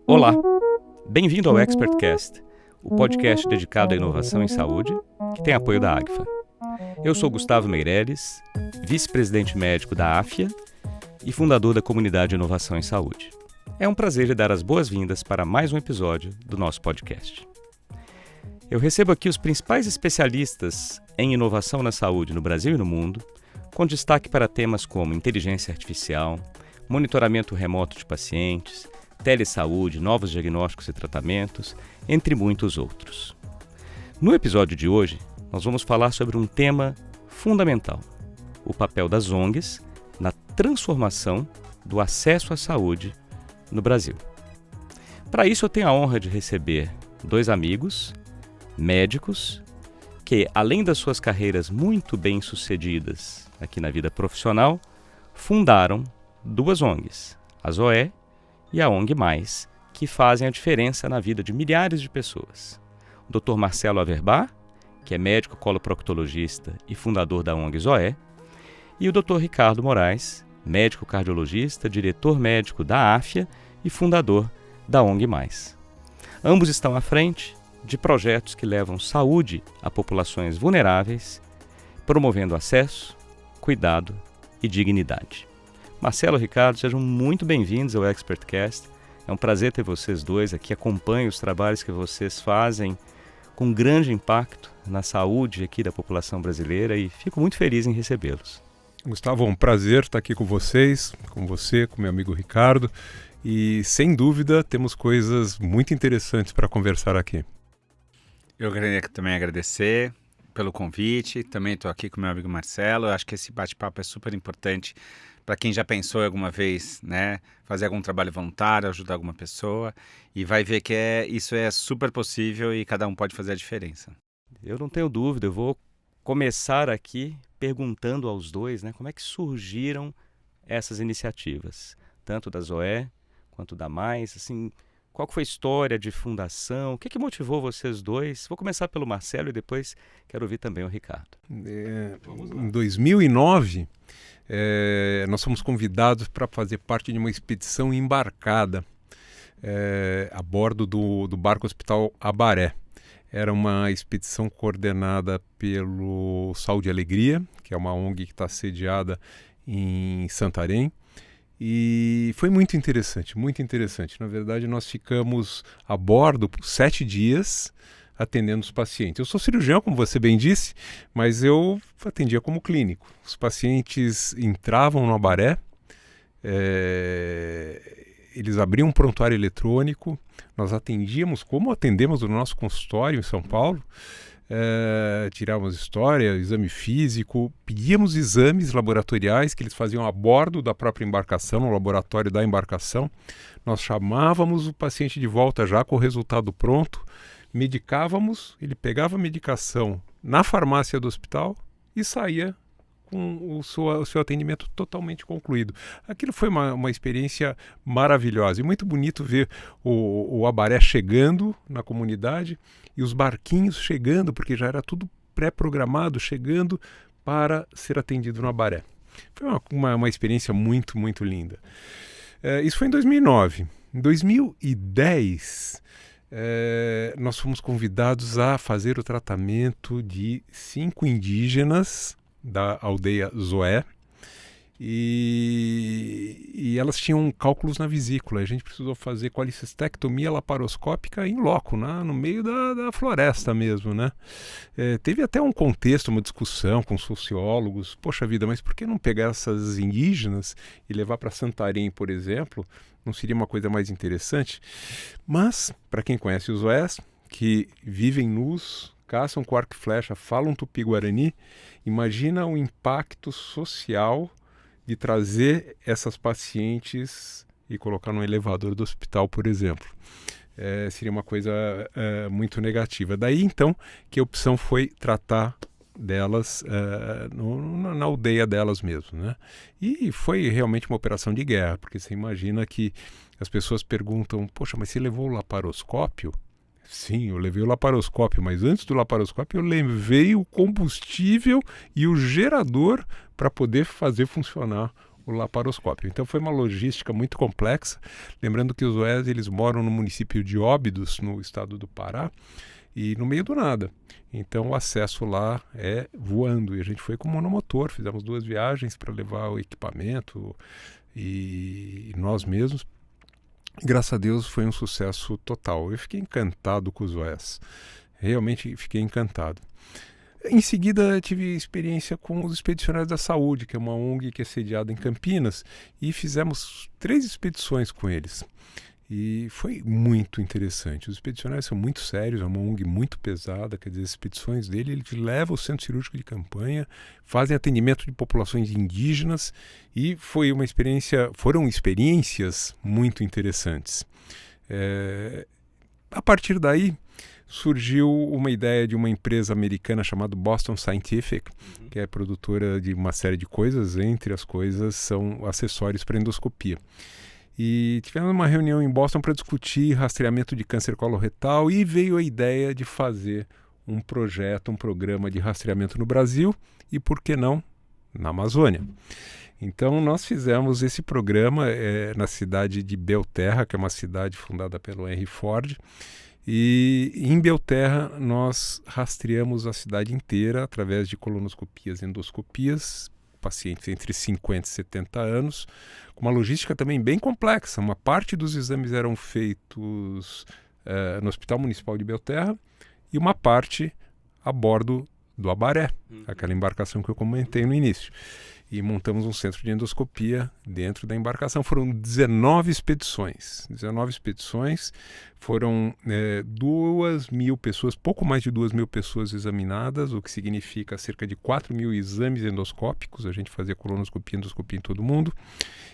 Olá, bem-vindo ao ExpertCast, o podcast dedicado à inovação em saúde, que tem apoio da Agfa. Eu sou Gustavo Meireles, vice-presidente médico da AFIA e fundador da Comunidade de Inovação em Saúde. É um prazer lhe dar as boas-vindas para mais um episódio do nosso podcast. Eu recebo aqui os principais especialistas em inovação na saúde no Brasil e no mundo, com destaque para temas como inteligência artificial, monitoramento remoto de pacientes, telesaúde, novos diagnósticos e tratamentos, entre muitos outros. No episódio de hoje, nós vamos falar sobre um tema fundamental: o papel das ONGs na transformação do acesso à saúde no Brasil. Para isso, eu tenho a honra de receber dois amigos, médicos, que, além das suas carreiras muito bem-sucedidas aqui na vida profissional, fundaram duas ONGs, a Zoé e a ONG Mais, que fazem a diferença na vida de milhares de pessoas. O Dr. Marcelo Averbach, que é médico coloproctologista e fundador da ONG Zoé, e o Dr. Ricardo Moraes, médico cardiologista, diretor médico da AFIA e fundador da ONG Mais. Ambos estão à frente de projetos que levam saúde a populações vulneráveis, promovendo acesso, cuidado e dignidade. Marcelo e Ricardo, sejam muito bem-vindos ao ExpertCast. É um prazer ter vocês dois aqui. Acompanho os trabalhos que vocês fazem com grande impacto na saúde aqui da população brasileira e fico muito feliz em recebê-los. Gustavo, é um prazer estar aqui com vocês, com você, com meu amigo Ricardo. E, sem dúvida, temos coisas muito interessantes para conversar aqui. Eu queria também agradecer pelo convite. Também estou aqui com meu amigo Marcelo. Eu acho que esse bate-papo é super importante para quem já pensou alguma vez, né, fazer algum trabalho voluntário, ajudar alguma pessoa, e vai ver que isso é super possível e cada um pode fazer a diferença. Eu não tenho dúvida, eu vou começar aqui perguntando aos dois, né, como é que surgiram essas iniciativas, tanto da Zoé quanto da Mais, assim, qual foi a história de fundação, o que motivou vocês dois? Vou começar pelo Marcelo e depois quero ouvir também o Ricardo. Em 2009, nós fomos convidados para fazer parte de uma expedição embarcada a bordo do barco Hospital Abaré. Era uma expedição coordenada pelo Saúde e Alegria, que é uma ONG que está sediada em Santarém. E foi muito interessante, muito interessante. Na verdade, nós ficamos a bordo por 7 dias atendendo os pacientes. Eu sou cirurgião, como você bem disse, mas eu atendia como clínico. Os pacientes entravam no Abaré, eles abriam um prontuário eletrônico, nós atendíamos como atendemos no nosso consultório em São Paulo, tirávamos história, exame físico, pedíamos exames laboratoriais que eles faziam a bordo da própria embarcação, no laboratório da embarcação. Nós chamávamos o paciente de volta já com o resultado pronto, medicávamos, ele pegava a medicação na farmácia do hospital e saía com o seu atendimento totalmente concluído. Aquilo foi uma experiência maravilhosa e muito bonito ver o Abaré chegando na comunidade e os barquinhos chegando, porque já era tudo pré-programado, chegando para ser atendido no Abaré. Foi uma experiência muito, muito linda. Isso foi em 2009. Em 2010, nós fomos convidados a fazer o tratamento de 5 indígenas da aldeia Zoé e elas tinham cálculos na vesícula. A gente precisou fazer colicistectomia laparoscópica in loco, no meio da floresta mesmo, né? Teve até um contexto, uma discussão com sociólogos. Poxa vida, mas por que não pegar essas indígenas e levar para Santarém, por exemplo? Não seria uma coisa mais interessante? Mas, para quem conhece os Zoés, que vivem nus, caçam com arco e flecha, falam tupi-guarani, imagina o impacto social de trazer essas pacientes e colocar no elevador do hospital, por exemplo. Seria uma coisa muito negativa. Daí, então, que a opção foi tratar delas na aldeia delas mesmo, né? E foi realmente uma operação de guerra, porque você imagina que as pessoas perguntam, poxa, mas você levou o laparoscópio? Sim, eu levei o laparoscópio, mas antes do laparoscópio eu levei o combustível e o gerador para poder fazer funcionar o laparoscópio. Então foi uma logística muito complexa, lembrando que os UES eles moram no município de Óbidos, no estado do Pará, e no meio do nada. Então o acesso lá é voando, e a gente foi com monomotor, fizemos 2 viagens para levar o equipamento e nós mesmos. Graças a Deus foi um sucesso total. Eu fiquei encantado com os UES, realmente fiquei encantado. Em seguida, tive experiência com os Expedicionários da Saúde, que é uma ONG que é sediada em Campinas, e fizemos 3 expedições com eles. E foi muito interessante. Os expedicionários são muito sérios, é uma ONG muito pesada, quer dizer, as expedições dele, ele leva o centro cirúrgico de campanha, fazem atendimento de populações indígenas, e foram experiências muito interessantes. A partir daí, surgiu uma ideia de uma empresa americana chamada Boston Scientific, que é produtora de uma série de coisas, entre as coisas são acessórios para endoscopia. E tivemos uma reunião em Boston para discutir rastreamento de câncer coloretal e veio a ideia de fazer um programa de rastreamento no Brasil e, por que não, na Amazônia. Então nós fizemos esse programa na cidade de Belterra, que é uma cidade fundada pelo Henry Ford, e em Belterra nós rastreamos a cidade inteira através de colonoscopias e endoscopias, pacientes entre 50 e 70 anos, com uma logística também bem complexa. Uma parte dos exames eram feitos no Hospital Municipal de Belterra e uma parte a bordo do Abaré, aquela embarcação que eu comentei no início. E montamos um centro de endoscopia dentro da embarcação. Foram 19 expedições. 19 expedições, foram 2.000 pessoas, pouco mais de 2.000 pessoas examinadas, o que significa cerca de 4.000 exames endoscópicos. A gente fazia colonoscopia e endoscopia em todo mundo.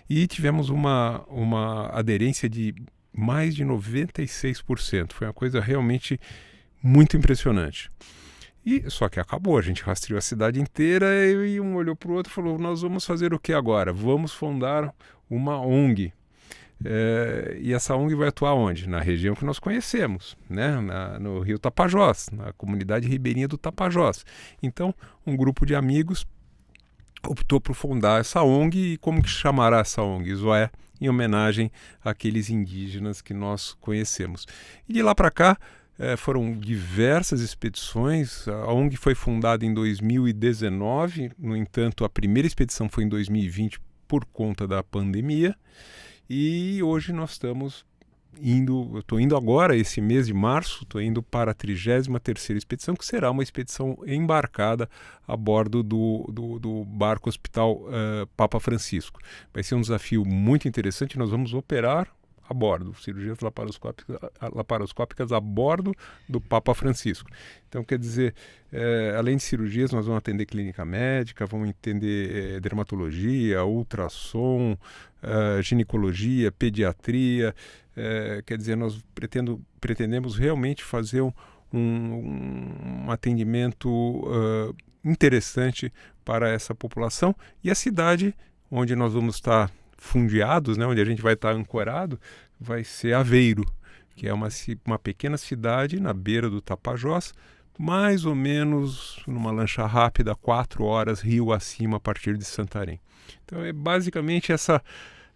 E tivemos uma aderência de mais de 96%. Foi uma coisa realmente muito impressionante. Só que acabou, a gente rastreou a cidade inteira e um olhou para o outro e falou, nós vamos fazer o que agora? Vamos fundar uma ONG. E essa ONG vai atuar onde? Na região que nós conhecemos, né? No Rio Tapajós, na comunidade ribeirinha do Tapajós. Então, um grupo de amigos optou por fundar essa ONG. E como que chamará essa ONG? Zoé, em homenagem àqueles indígenas que nós conhecemos. E de lá para cá, foram diversas expedições. A ONG foi fundada em 2019, no entanto, a primeira expedição foi em 2020 por conta da pandemia. E hoje nós estamos eu estou indo agora, esse mês de março, estou indo para a 33ª expedição, que será uma expedição embarcada a bordo do barco Hospital Papa Francisco. Vai ser um desafio muito interessante, nós vamos operar a bordo, cirurgias laparoscópicas a bordo do Papa Francisco. Então, quer dizer, além de cirurgias, nós vamos atender clínica médica, vamos entender dermatologia, ultrassom, ginecologia, pediatria. Quer dizer, nós pretendemos realmente fazer um atendimento interessante para essa população. E a cidade onde nós vamos estar fundeados, né, onde a gente vai estar ancorado, vai ser Aveiro, que é uma pequena cidade na beira do Tapajós, mais ou menos numa lancha rápida, 4 horas rio acima a partir de Santarém. Então é basicamente essa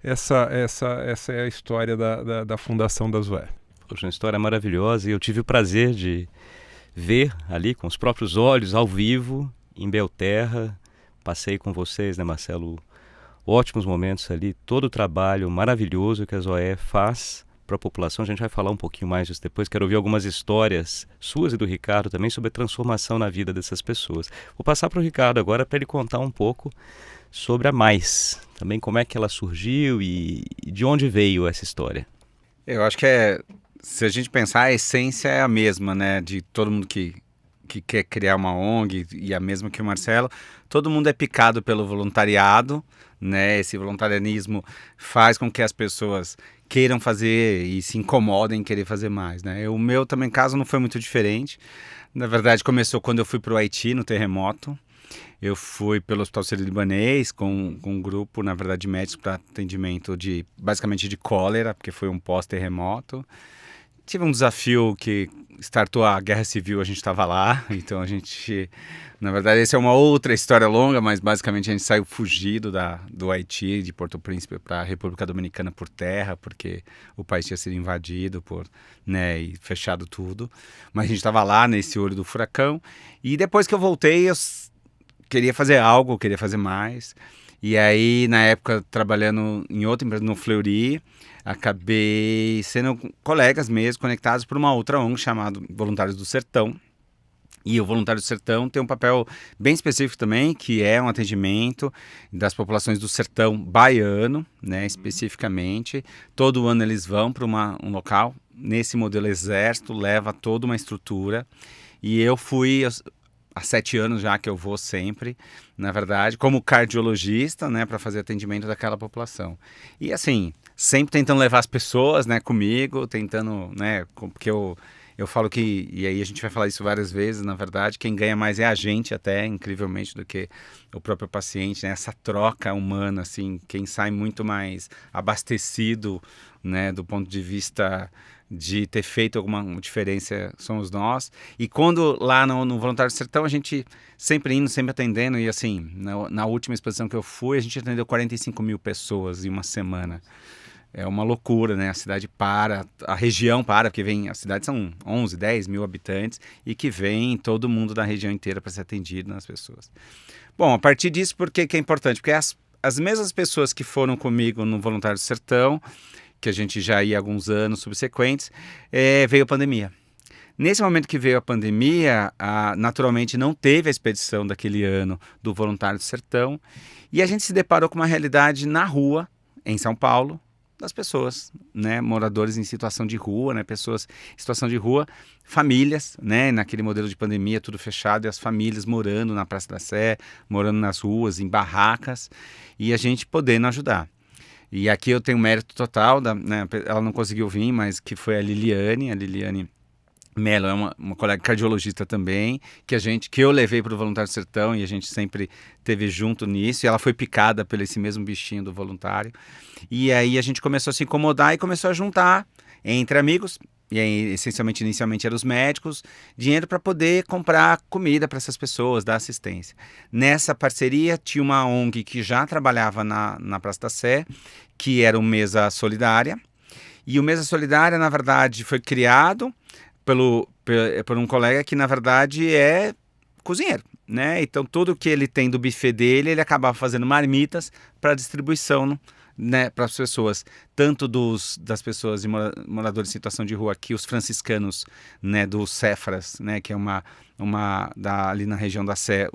é a história da fundação da Zoé. Poxa, uma história maravilhosa, e eu tive o prazer de ver ali com os próprios olhos, ao vivo, em Belterra. Passei com vocês, né, Marcelo, ótimos momentos ali, todo o trabalho maravilhoso que a Zoé faz para a população. A gente vai falar um pouquinho mais disso depois. Quero ouvir algumas histórias suas e do Ricardo também sobre a transformação na vida dessas pessoas. Vou passar para o Ricardo agora para ele contar um pouco sobre a Mais, também como é que ela surgiu e de onde veio essa história. Eu acho que se a gente pensar, a essência é a mesma, né, de todo mundo que quer criar uma ONG, e a mesma que o Marcelo. Todo mundo é picado pelo voluntariado, né? Esse voluntarianismo faz com que as pessoas queiram fazer e se incomodem em querer fazer mais, né? O meu também caso não foi muito diferente. Na verdade, começou quando eu fui para o Haiti, no terremoto. Eu fui pelo Hospital Sírio-Libanês com um grupo, na verdade, de médicos para atendimento basicamente de cólera, porque foi um pós-terremoto. tive um desafio que startou a Guerra Civil, a gente estava lá, então a gente, na verdade, essa é uma outra história longa, mas basicamente a gente saiu fugido do Haiti, de Porto Príncipe para a República Dominicana por terra, porque o país tinha sido invadido né, e fechado tudo, mas a gente estava lá nesse olho do furacão, e depois que eu voltei, eu queria fazer algo, queria fazer mais, e aí, na época, trabalhando em outra empresa, no Fleury, acabei sendo colegas mesmo, conectados por uma outra ONG chamada Voluntários do Sertão. E o Voluntário do Sertão tem um papel bem específico também, que é um atendimento das populações do sertão baiano, né, especificamente. Todo ano eles vão para um local, nesse modelo exército, leva toda uma estrutura. E eu fui... Há 7 anos já que eu vou sempre, na verdade, como cardiologista, né, para fazer atendimento daquela população. E assim, sempre tentando levar as pessoas, né, comigo, tentando, né, porque eu falo que, e aí a gente vai falar isso várias vezes, na verdade, quem ganha mais é a gente até, incrivelmente, do que o próprio paciente, né, essa troca humana, assim, quem sai muito mais abastecido, né, do ponto de vista de ter feito alguma diferença somos nós. E quando lá no Voluntário do Sertão, a gente sempre indo, sempre atendendo, e assim, na última exposição que eu fui, a gente atendeu 45 mil pessoas em uma semana. É uma loucura, né? A cidade para, a região para, porque vem, a cidade são 11, 10 mil habitantes, e que vem todo mundo da região inteira para ser atendido nas pessoas. Bom, a partir disso, por que é importante? Porque as mesmas pessoas que foram comigo no Voluntário do Sertão, que a gente já ia há alguns anos subsequentes, veio a pandemia. Nesse momento que veio a pandemia, naturalmente não teve a expedição daquele ano do Voluntário do Sertão, e a gente se deparou com uma realidade na rua, em São Paulo, das pessoas, né, moradores em situação de rua, né, pessoas em situação de rua, famílias, né, naquele modelo de pandemia, tudo fechado, e as famílias morando na Praça da Sé, morando nas ruas, em barracas, e a gente podendo ajudar. E aqui eu tenho mérito total, né, ela não conseguiu vir, mas que foi a Liliane Mello, é uma colega cardiologista também, que eu levei para o Voluntário do Sertão, e a gente sempre esteve junto nisso, e ela foi picada por esse mesmo bichinho do voluntário. E aí a gente começou a se incomodar e começou a juntar entre amigos, e aí essencialmente, inicialmente eram os médicos, dinheiro para poder comprar comida para essas pessoas, dar assistência. Nessa parceria tinha uma ONG que já trabalhava na Praça da Sé, que era o Mesa Solidária, e o Mesa Solidária, na verdade, foi criado por um colega que, na verdade, é cozinheiro, né? Então, tudo que ele tem do buffet dele, ele acabava fazendo marmitas para distribuição, né, para as pessoas, tanto das pessoas moradores em situação de rua aqui, os franciscanos, né, dos Cefras, né, que é ali na região da Sé,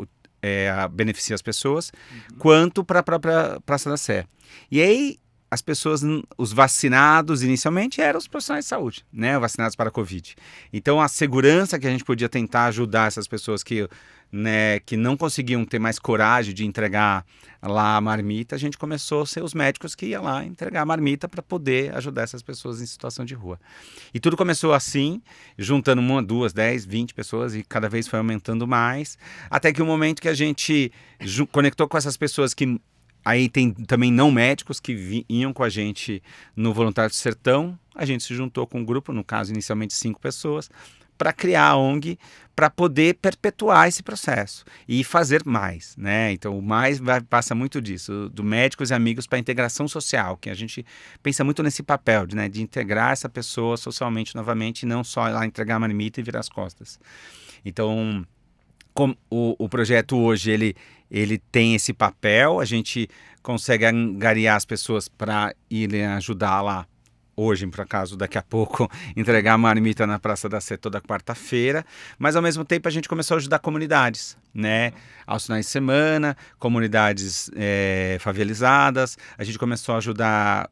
beneficia as pessoas, quanto para a própria Praça da Sé. E aí, as pessoas, os vacinados inicialmente eram os profissionais de saúde, né, vacinados para a Covid. Então, a segurança que a gente podia tentar ajudar essas pessoas que não conseguiam ter mais coragem de entregar lá a marmita, a gente começou a ser os médicos que iam lá entregar a marmita para poder ajudar essas pessoas em situação de rua. E tudo começou assim, juntando 1, 2, 10, 20 pessoas, e cada vez foi aumentando mais, até que o momento que a gente conectou com essas pessoas que... Aí tem também não médicos que iam com a gente no Voluntário do Sertão. A gente se juntou com um grupo, no caso inicialmente 5 pessoas, para criar a ONG, para poder perpetuar esse processo e fazer mais, né? Então o mais passa muito disso, do médicos e amigos para a integração social, que a gente pensa muito nesse papel de integrar essa pessoa socialmente novamente, e não só ir lá entregar a marmita e virar as costas. Então... O projeto hoje, ele tem esse papel, a gente consegue angariar as pessoas para irem ajudar lá, hoje, por acaso, daqui a pouco, entregar a marmita na Praça da Sé toda quarta-feira, mas ao mesmo tempo a gente começou a ajudar comunidades, né? Aos finais de semana, comunidades favelizadas, a gente começou a ajudar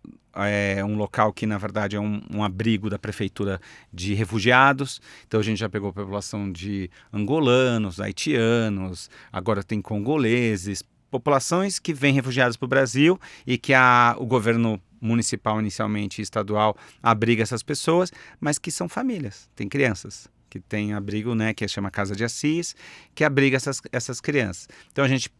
um local que na verdade é um abrigo da prefeitura de refugiados, então a gente já pegou a população de angolanos, haitianos, agora tem congoleses, populações que vêm refugiadas para o Brasil e que o governo municipal inicialmente e estadual abriga essas pessoas, mas que são famílias, tem crianças que tem abrigo, né, que chama Casa de Assis, que abriga essas crianças. Então a gente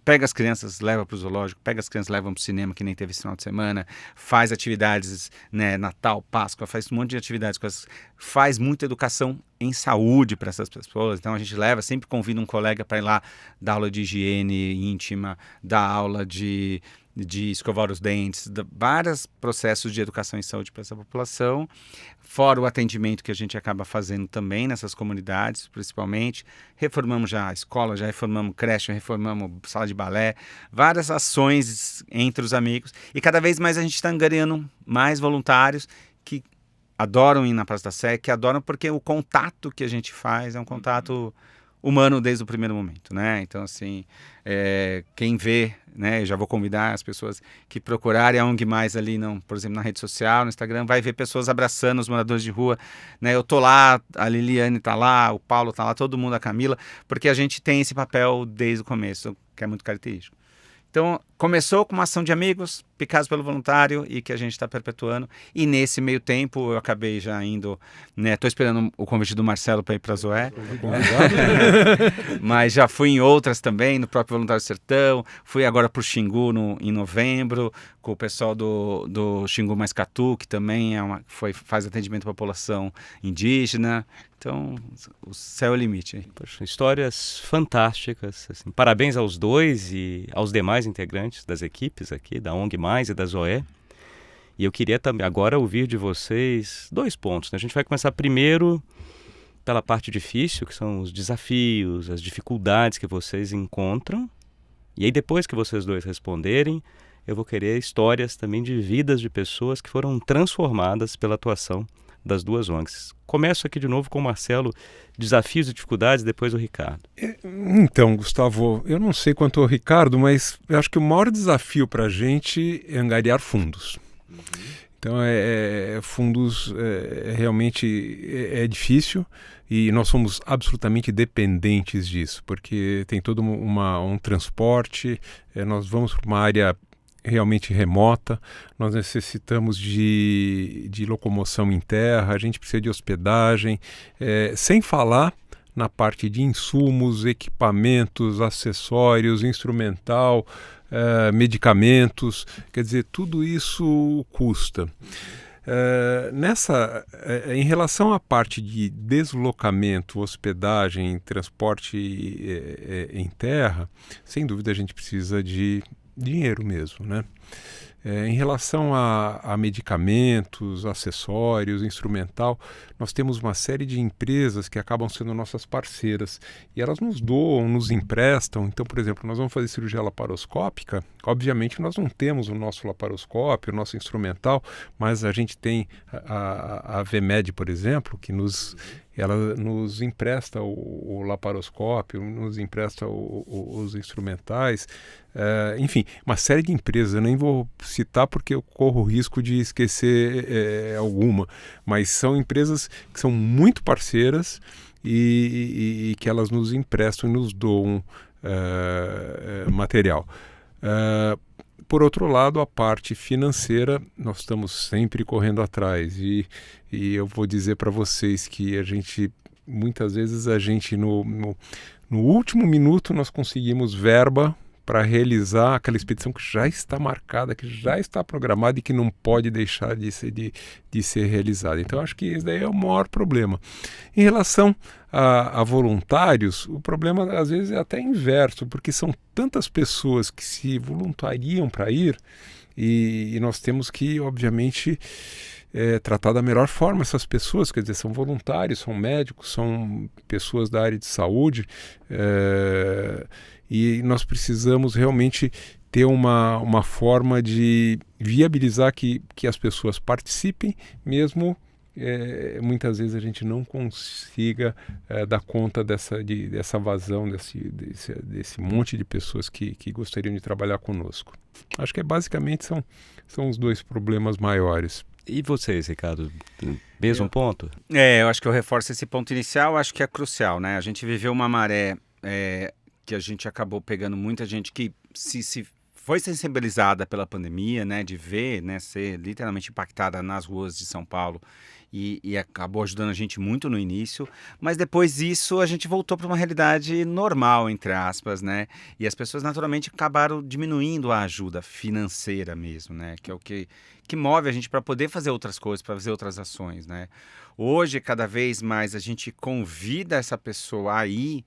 pega as crianças, leva para o zoológico, pega as crianças, leva para o cinema, que nem teve esse final de semana, faz atividades, né, Natal, Páscoa, faz um monte de atividades, faz muita educação em saúde para essas pessoas. Então a gente sempre convida um colega para ir lá dar aula de higiene íntima, dar aula de escovar os dentes, vários processos de educação em saúde para essa população, fora o atendimento que a gente acaba fazendo também nessas comunidades, principalmente. Reformamos já a escola, já reformamos creche, reformamos sala de balé, várias ações entre os amigos, e cada vez mais a gente está angariando mais voluntários que adoram ir na Praça da Sé, que adoram porque o contato que a gente faz é um contato humano desde o primeiro momento, né? Então, assim, quem vê, né? Eu já vou convidar as pessoas que procurarem a ONG Mais ali, por exemplo, na rede social, no Instagram, vai ver pessoas abraçando os moradores de rua, né? Eu tô lá, a Liliane tá lá, o Paulo tá lá, todo mundo, a Camila, porque a gente tem esse papel desde o começo, que é muito característico. Então, começou com uma ação de amigos, picados pelo voluntário, e que a gente está perpetuando. E nesse meio tempo, eu acabei já indo, né? Estou esperando o convite do Marcelo para ir para a Zoé. Mas já fui em outras também, no próprio Voluntário Sertão. Fui agora para o Xingu em novembro, com o pessoal do Xingu Mais Catu, que também faz atendimento à população indígena. Então, o céu é o limite. Poxa, histórias fantásticas. Assim. Parabéns aos dois e aos demais integrantes das equipes aqui, da ONG Mais e da Zoé. E eu queria também agora ouvir de vocês 2 pontos. Né? A gente vai começar primeiro pela parte difícil, que são os desafios, as dificuldades que vocês encontram. E aí depois que vocês dois responderem, eu vou querer histórias também de vidas de pessoas que foram transformadas pela atuação das 2 ONGs. Começo aqui de novo com o Marcelo, desafios e dificuldades, depois o Ricardo. Então, Gustavo, eu não sei quanto ao Ricardo, mas eu acho que o maior desafio para a gente é angariar fundos. Então, fundos realmente é difícil e nós somos absolutamente dependentes disso, porque tem todo um transporte, nós vamos para uma área realmente remota, nós necessitamos de locomoção em terra, a gente precisa de hospedagem, sem falar na parte de insumos, equipamentos, acessórios, instrumental, medicamentos, quer dizer, tudo isso custa. Em relação à parte de deslocamento, hospedagem, transporte em terra, sem dúvida a gente precisa de dinheiro mesmo, né? Em relação a medicamentos, acessórios, instrumental, nós temos uma série de empresas que acabam sendo nossas parceiras e elas nos doam, nos emprestam. Então, por exemplo, nós vamos fazer cirurgia laparoscópica, obviamente nós não temos o nosso laparoscópio, o nosso instrumental, mas a gente tem a VMed, por exemplo, que ela nos empresta o laparoscópio, nos empresta os instrumentais, enfim, uma série de empresas. Eu nem vou citar porque eu corro o risco de esquecer alguma, mas são empresas que são muito parceiras e que elas nos emprestam e nos doam material. Por outro lado, a parte financeira, nós estamos sempre correndo atrás e eu vou dizer para vocês que muitas vezes no último minuto nós conseguimos verba para realizar aquela expedição que já está marcada, que já está programada e que não pode deixar de ser realizada. Então, acho que esse daí é o maior problema. Em relação a voluntários, o problema às vezes é até inverso, porque são tantas pessoas que se voluntariam para ir e nós temos que, obviamente, tratar da melhor forma essas pessoas, quer dizer, são voluntários, são médicos, são pessoas da área de saúde, e nós precisamos realmente ter uma forma de viabilizar que as pessoas participem, mesmo muitas vezes a gente não consiga dar conta dessa vazão, desse monte de pessoas que gostariam de trabalhar conosco. Acho que basicamente são os 2 problemas maiores. E vocês, Ricardo? Mesmo ponto? Eu acho que eu reforço esse ponto inicial, acho que é crucial, né? A gente viveu uma maré que a gente acabou pegando muita gente que se foi sensibilizada pela pandemia, né, de ver, né, ser literalmente impactada nas ruas de São Paulo e acabou ajudando a gente muito no início, mas depois disso a gente voltou para uma realidade normal, entre aspas, né, e as pessoas naturalmente acabaram diminuindo a ajuda financeira mesmo, né, que é o que move a gente para poder fazer outras coisas, para fazer outras ações, né. Hoje, cada vez mais, a gente convida essa pessoa a ir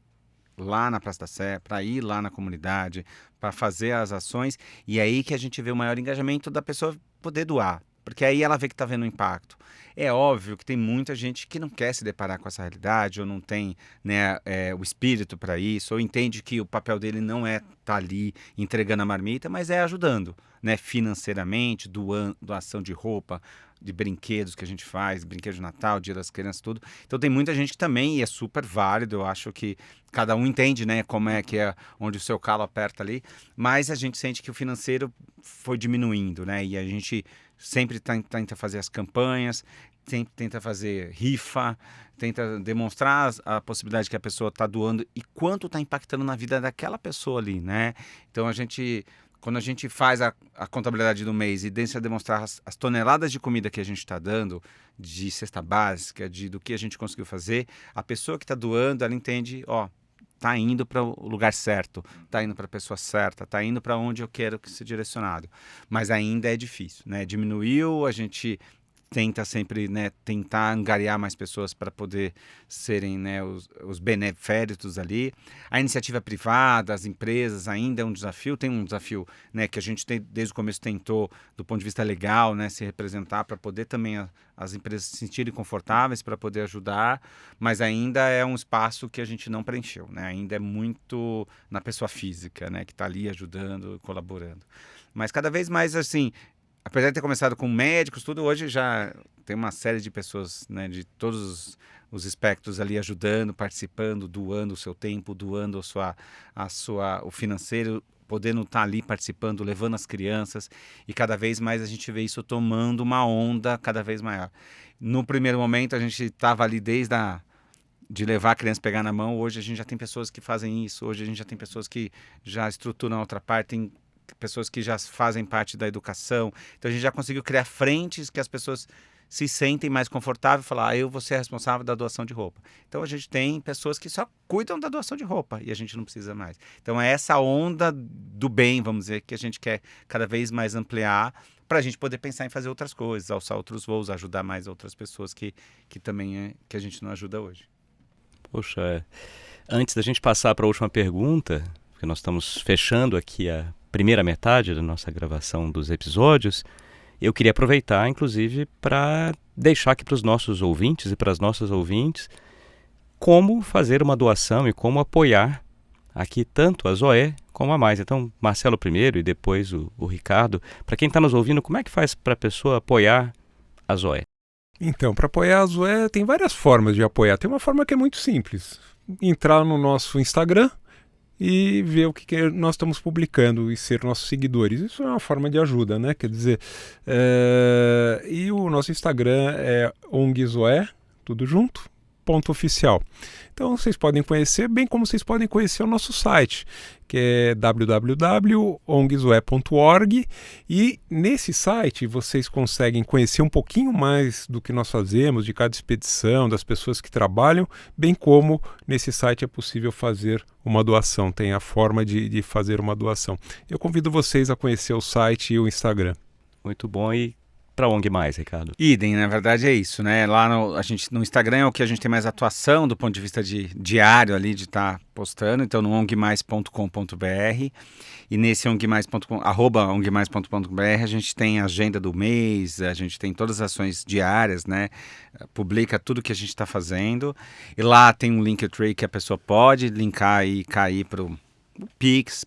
lá na Praça da Sé, para ir lá na comunidade, para fazer as ações, e é aí que a gente vê o maior engajamento da pessoa poder doar, porque aí ela vê que está vendo o impacto. É óbvio que tem muita gente que não quer se deparar com essa realidade, ou não tem, né, o espírito para isso, ou entende que o papel dele não é estar ali entregando a marmita, mas é ajudando, né, financeiramente, doação de roupa, de brinquedos que a gente faz, brinquedo de Natal, Dia das Crianças, tudo. Então tem muita gente que também, e é super válido, eu acho que cada um entende, né, como é que é, onde o seu calo aperta ali, mas a gente sente que o financeiro foi diminuindo, né, e a gente sempre tenta fazer as campanhas, sempre tenta fazer rifa, tenta demonstrar a possibilidade que a pessoa está doando e quanto está impactando na vida daquela pessoa ali, né? Então quando a gente faz a contabilidade do mês e tenta demonstrar as toneladas de comida que a gente está dando, de cesta básica, do que a gente conseguiu fazer, a pessoa que está doando, ela entende, está indo para o lugar certo, está indo para a pessoa certa, está indo para onde eu quero que seja direcionado. Mas ainda é difícil, né? Diminuiu, a gente tenta sempre, né, tentar angariar mais pessoas para poder serem, né, os beneféritos ali. A iniciativa privada, as empresas ainda é um desafio. Tem um desafio, né, que a gente desde o começo tentou, do ponto de vista legal, né, se representar para poder também as empresas se sentirem confortáveis para poder ajudar, mas ainda é um espaço que a gente não preencheu, né? Ainda é muito na pessoa física, né, que está ali ajudando, colaborando. Mas cada vez mais, assim, apesar de ter começado com médicos, tudo, hoje já tem uma série de pessoas, né, de todos os espectros ali ajudando, participando, doando o seu tempo, doando o financeiro, podendo estar ali participando, levando as crianças, e cada vez mais a gente vê isso tomando uma onda cada vez maior. No primeiro momento a gente estava ali desde de levar a criança a pegar na mão, hoje a gente já tem pessoas que fazem isso, hoje a gente já tem pessoas que já estruturam a outra parte, tem pessoas que já fazem parte da educação. Então a gente já conseguiu criar frentes que as pessoas se sentem mais confortáveis e falar, eu vou ser responsável da doação de roupa. Então a gente tem pessoas que só cuidam da doação de roupa e a gente não precisa mais. Então é essa onda do bem, vamos dizer, que a gente quer cada vez mais ampliar para a gente poder pensar em fazer outras coisas, alçar outros voos, ajudar mais outras pessoas que também que a gente não ajuda hoje. Poxa, antes da gente passar para a última pergunta, porque nós estamos fechando aqui a primeira metade da nossa gravação dos episódios, eu queria aproveitar, inclusive, para deixar aqui para os nossos ouvintes e para as nossas ouvintes como fazer uma doação e como apoiar aqui tanto a Zoé como a Mais. Então, Marcelo primeiro e depois o Ricardo. Para quem está nos ouvindo, como é que faz para a pessoa apoiar a Zoé? Então, para apoiar a Zoé, tem várias formas de apoiar. Tem uma forma que é muito simples. Entrar no nosso Instagram e ver o que nós estamos publicando e ser nossos seguidores. Isso é uma forma de ajuda, né? Quer dizer, e o nosso Instagram é ONGZoé, tudo junto, /oficial. Então vocês podem conhecer, bem como vocês podem conhecer o nosso site, que é www.ongzoé.org, e nesse site vocês conseguem conhecer um pouquinho mais do que nós fazemos, de cada expedição, das pessoas que trabalham, bem como nesse site é possível fazer uma doação, tem a forma de fazer uma doação. Eu convido vocês a conhecer o site e o Instagram. Muito bom. E para ONG Mais, Ricardo? Idem, na verdade é isso, né? Lá no Instagram é o que a gente tem mais atuação do ponto de vista de diário ali, de estar postando. Então no ongmais.com.br e nesse ongmais.com, @ongmais.com.br, a gente tem a agenda do mês, a gente tem todas as ações diárias, né? Publica tudo que a gente está fazendo. E lá tem um Linktree que a pessoa pode linkar e cair para o Pix,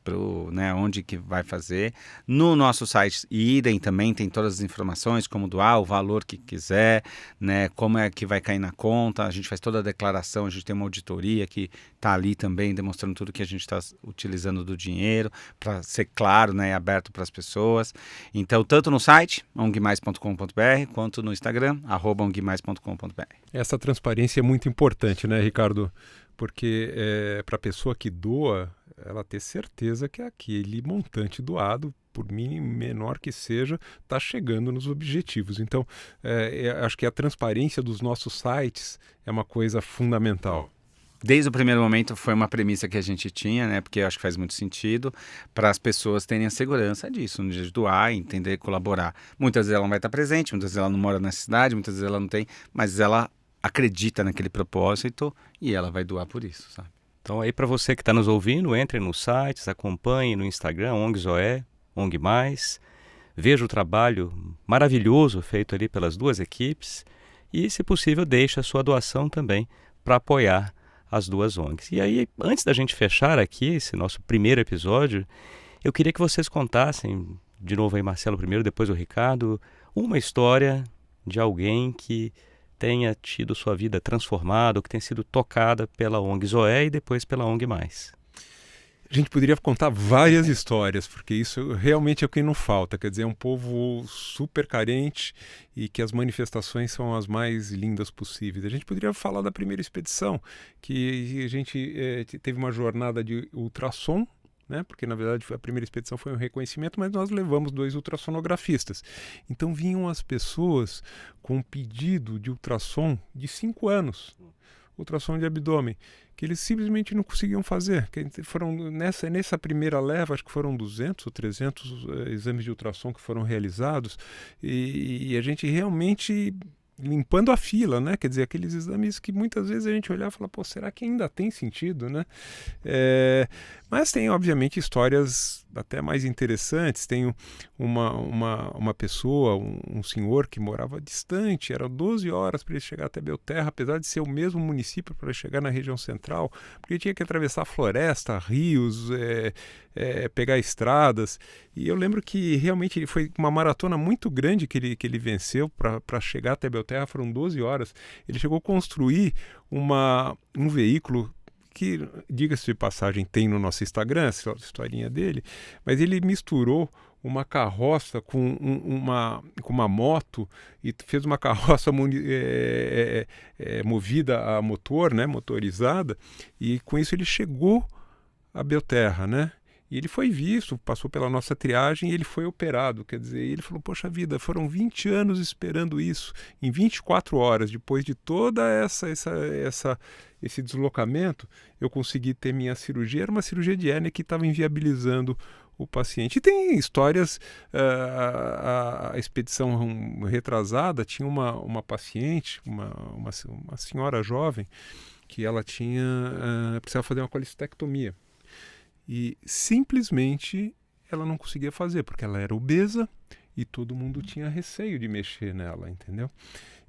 né, onde que vai fazer. No nosso site idem também tem todas as informações, como doar, o valor que quiser, né, como é que vai cair na conta. A gente faz toda a declaração, a gente tem uma auditoria que está ali também demonstrando tudo que a gente está utilizando do dinheiro, para ser claro, né, e aberto para as pessoas. Então, tanto no site ongmais.com.br quanto no Instagram @ongmais.com.br. Essa transparência é muito importante, né, Ricardo? porque para a pessoa que doa, ela ter certeza que aquele montante doado, por mínimo menor que seja, está chegando nos objetivos. Então, acho que a transparência dos nossos sites é uma coisa fundamental. Desde o primeiro momento foi uma premissa que a gente tinha, né? Porque eu acho que faz muito sentido para as pessoas terem a segurança disso, no dia de doar, entender, colaborar. Muitas vezes ela não vai estar presente, muitas vezes ela não mora na cidade, muitas vezes ela não tem, mas ela acredita naquele propósito e ela vai doar por isso, sabe? Então aí para você que está nos ouvindo, entre nos sites, acompanhe no Instagram, ONG Zoé, ONG+, veja o trabalho maravilhoso feito ali pelas duas equipes e, se possível, deixe a sua doação também para apoiar as duas ONGs. E aí, antes da gente fechar aqui esse nosso primeiro episódio, eu queria que vocês contassem, de novo aí Marcelo primeiro, depois o Ricardo, uma história de alguém que tenha tido sua vida transformada, ou que tenha sido tocada pela ONG Zoé e depois pela ONG+. A gente poderia contar várias histórias, porque isso realmente é o que não falta. Quer dizer, é um povo super carente e que as manifestações são as mais lindas possíveis. A gente poderia falar da primeira expedição, que a gente teve uma jornada de ultrassom, né? Porque na verdade a primeira expedição foi um reconhecimento, mas nós levamos 2 ultrassonografistas. Então vinham as pessoas com um pedido de ultrassom de 5 anos. Ultrassom de abdômen, que eles simplesmente não conseguiam fazer. Foram nessa primeira leva, acho que foram 200 ou 300 exames de ultrassom que foram realizados, e a gente realmente limpando a fila, né? Quer dizer, aqueles exames que muitas vezes a gente olhava e falava, pô, será que ainda tem sentido, né? Mas tem, obviamente, histórias até mais interessantes. Tem uma pessoa, um senhor que morava distante, eram 12 horas para ele chegar até Belterra, apesar de ser o mesmo município para chegar na região central, porque ele tinha que atravessar floresta, rios, pegar estradas. E eu lembro que realmente ele foi uma maratona muito grande que ele venceu para chegar até Belterra, foram 12 horas. Ele chegou a construir um veículo que, diga-se de passagem, tem no nosso Instagram, essa historinha dele, mas ele misturou uma carroça com uma moto e fez uma carroça movida a motor, né, motorizada, e com isso ele chegou a Belterra, né? E ele foi visto, passou pela nossa triagem e ele foi operado. Quer dizer, ele falou, poxa vida, foram 20 anos esperando isso. Em 24 horas, depois de toda esse deslocamento, eu consegui ter minha cirurgia. Era uma cirurgia de hérnia que estava inviabilizando o paciente. E tem histórias, a expedição retrasada tinha uma paciente, uma senhora jovem, que ela precisava fazer uma colestectomia. E simplesmente ela não conseguia fazer, porque ela era obesa e todo mundo tinha receio de mexer nela, entendeu?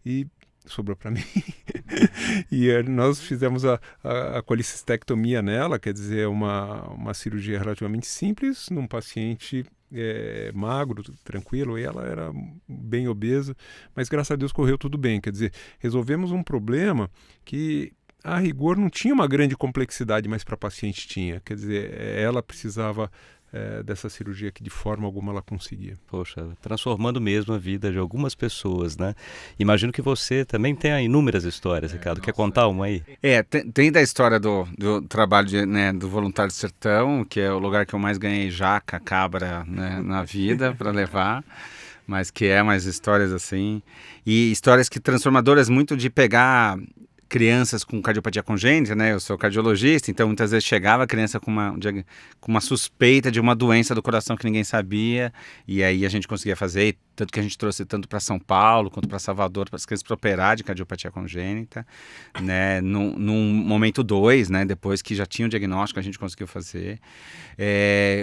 E sobrou para mim. E nós fizemos a colecistectomia nela, quer dizer, uma cirurgia relativamente simples, num paciente magro, tranquilo, e ela era bem obesa, mas graças a Deus correu tudo bem. Quer dizer, resolvemos um problema que a rigor não tinha uma grande complexidade, mas para a paciente tinha. Quer dizer, ela precisava dessa cirurgia que de forma alguma ela conseguia. Poxa, transformando mesmo a vida de algumas pessoas, né? Imagino que você também tenha inúmeras histórias, Ricardo. Quer contar uma aí? Tem da história do trabalho do Voluntário do Sertão, que é o lugar que eu mais ganhei jaca, cabra, né, na vida para levar. Mas que é mais histórias assim. E histórias que transformadoras muito de pegar crianças com cardiopatia congênita, né? Eu sou cardiologista, então muitas vezes chegava a criança com uma suspeita de uma doença do coração que ninguém sabia, e aí a gente conseguia fazer, tanto que a gente trouxe tanto para São Paulo quanto para Salvador, para as crianças para operar de cardiopatia congênita, né? Num momento 2, né? Depois que já tinha o diagnóstico, a gente conseguiu fazer.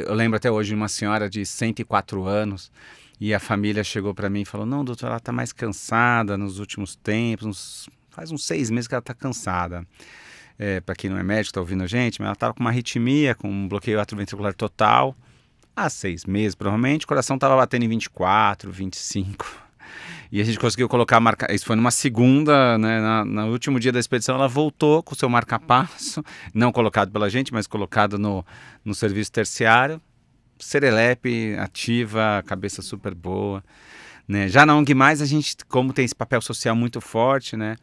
Eu lembro até hoje de uma senhora de 104 anos, e a família chegou para mim e falou, não, doutor, ela está mais cansada nos últimos tempos, faz uns 6 meses que ela está cansada. Para quem não é médico, está ouvindo a gente, mas ela estava com uma arritmia, com um bloqueio atrioventricular total. Há 6 meses, provavelmente, o coração estava batendo em 24, 25. E a gente conseguiu colocar isso foi numa segunda, né, no último dia da expedição, ela voltou com o seu marca-passo, não colocado pela gente, mas colocado no serviço terciário. Serelepe, ativa, cabeça super boa. né? Já na ONG+, a gente, como tem esse papel social muito forte, né?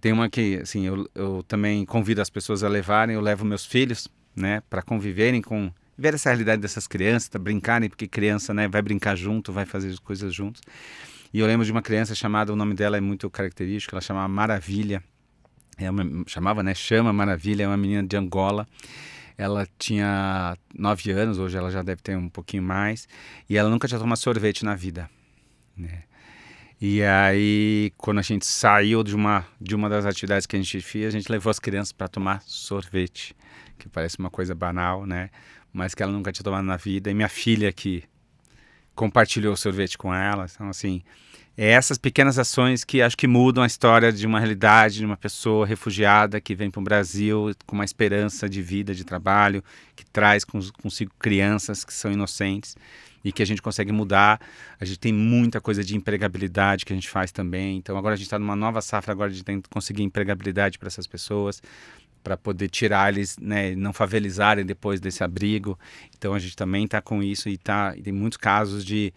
Tem uma que, assim, eu também convido as pessoas a levarem, eu levo meus filhos, né? Para conviverem com... ver essa realidade dessas crianças, brincarem, porque criança, né, vai brincar junto, vai fazer as coisas juntos. E eu lembro de uma criança chamada, o nome dela é muito característico, ela chamava Maravilha, chama Maravilha, é uma menina de Angola. Ela tinha 9 anos, hoje ela já deve ter um pouquinho mais, e ela nunca tinha tomado sorvete na vida, né? E aí, quando a gente saiu de uma das atividades que a gente fez, a gente levou as crianças para tomar sorvete, que parece uma coisa banal, né? Mas que ela nunca tinha tomado na vida. E minha filha que compartilhou o sorvete com ela. Então, assim, essas pequenas ações que acho que mudam a história de uma realidade, de uma pessoa refugiada que vem para o Brasil com uma esperança de vida, de trabalho, que traz consigo crianças que são inocentes e que a gente consegue mudar. A gente tem muita coisa de empregabilidade que a gente faz também. Então agora a gente está numa nova safra agora de conseguir empregabilidade para essas pessoas, para poder tirar eles, né, não favelizarem depois desse abrigo. Então a gente também está com isso e tem muitos casos de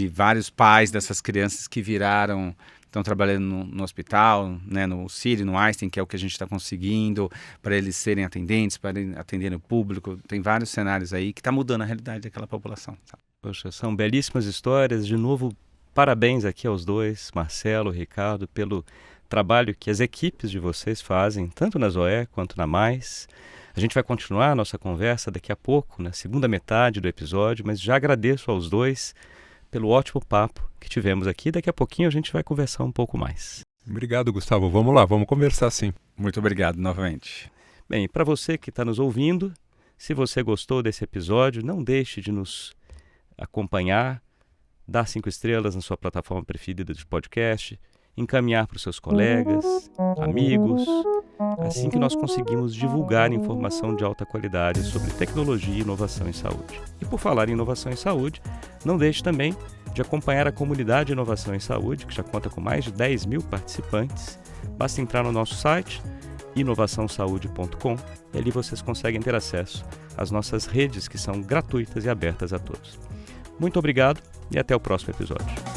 vários pais dessas crianças que estão trabalhando no hospital, né, no Sírio, no Einstein, que é o que a gente está conseguindo, para eles serem atendentes, para atenderem o público. Tem vários cenários aí que está mudando a realidade daquela população. Sabe? Poxa, são belíssimas histórias. De novo, parabéns aqui aos dois, Marcelo, Ricardo, pelo trabalho que as equipes de vocês fazem, tanto na Zoé quanto na Mais. A gente vai continuar a nossa conversa daqui a pouco, na segunda metade do episódio, mas já agradeço aos dois pelo ótimo papo que tivemos aqui. Daqui a pouquinho a gente vai conversar um pouco mais. Obrigado, Gustavo. Vamos lá, vamos conversar sim. Muito obrigado novamente. Bem, para você que está nos ouvindo, se você gostou desse episódio, não deixe de nos acompanhar, dar 5 estrelas na sua plataforma preferida de podcast, encaminhar para os seus colegas, amigos, assim que nós conseguimos divulgar informação de alta qualidade sobre tecnologia e inovação em saúde. E por falar em inovação em saúde, não deixe também de acompanhar a comunidade de inovação em saúde, que já conta com mais de 10 mil participantes. Basta entrar no nosso site, inovaçãosaude.com, e ali vocês conseguem ter acesso às nossas redes, que são gratuitas e abertas a todos. Muito obrigado e até o próximo episódio.